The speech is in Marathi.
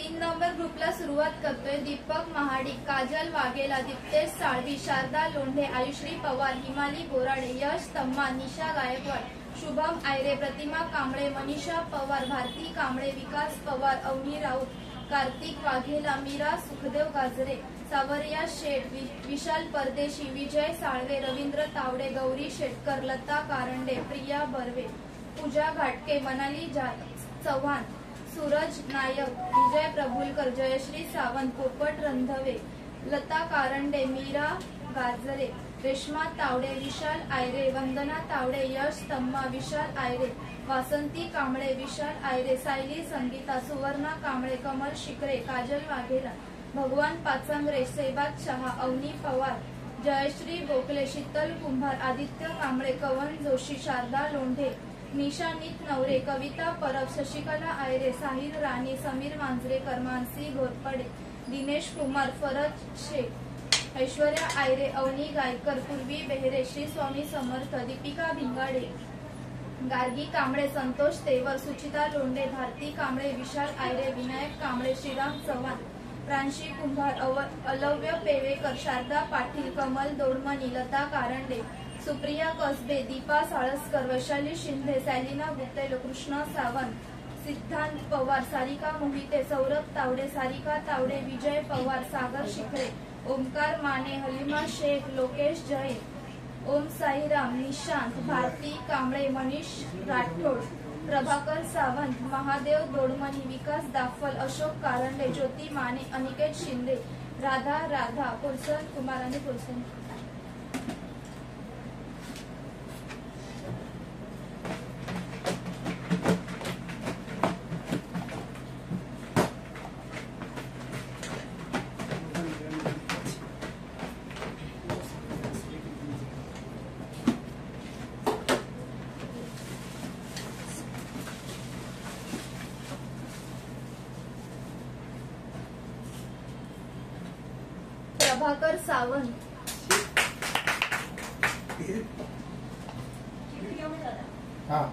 3 नंबर ग्रुपला सुरुवात करतोय। दीपक महाडिक, काजल वाघेला, दिप्तेश साळवी, शारदा लोंढे, आयुश्री पवार, हिमाली बोराडे, यश तम्मा, निशा गायकवाड, शुभम आयरे, प्रतिमा कांबळे, मनीषा पवार, भारती कांबळे, विकास पवार, अवनी राऊत, कार्तिक वाघेला, मीरा सुखदेव गाजरे, सावरिया शेठ, विशाल परदेशी, विजय साळवे, रवींद्र तावडे, गौरी शेटकर, लता कारंडे, प्रिया बर्वे, पूजा घाटके, मनाली चव्हाण, सूरज नायक, विजय प्रभुलकर, जयश्री सावंत, पोपट रंधवे, लता कारंडे, मीरा गाजरे, रेश्मा तावडे, विशाल आयरे, वंदना तावडे, यश तम्मा, विशाल आयरे, वासंती कांबळे, विशाल आयरे, सायली संगीता, सुवर्णा कांबळे, कमल शिकरे, काजल वाघेला, भगवान पाचंगरे, सेबाद शहा, अवनी पवार, जयश्री गोखले, शीतल कुंभार, आदित्य कांबळे, कवन जोशी, शारदा लोंढे, निशानीत नवरे, कविता परब, शशिकला आयरे, साहिल राणी, समीर मांजरेकर, मानसी घोरपडे, दिनेश कुमार, फरज शेख, ऐश्वर्या आयरे, अवनी गायकर, पूर्वी बेहरे, श्री स्वामी समर्थ, दीपिका भिंगाडे, गार्गी कांबळे, संतोष तेवर, सुचिता लोंढे, भारती कांबळे, विशाल आयरे, विनायक कांबळे, श्रीराम चव्हाण, प्रांशी कुंभार, अलव्य पेवेकर, शारदा पाटील, कमल दोडमणी, लता कारंडे, सुप्रिया कसबे, दीपा साळसकर, वैशाली शिंदे, सॅलिना गुप्ते, कृष्णा सावंत, सिद्धांत पवार, सारिका मोहिते, सौरभ तावडे, सारिका तावडे, विजय पवार, सागर शिखरे, ओमकार माने, हलिमा शेख, लोकेश जैन, ओम साईराम, निशांत, भारती कांबळे, मनीष राठोड, प्रभाकर सावंत, महादेव दोडमणी, विकास दाफल, अशोक कारंडे, ज्योती माने, अनिकेत शिंदे, राधा कुलसन कुमार आणि कुलसन। प्रभाकर सावंत, हाँ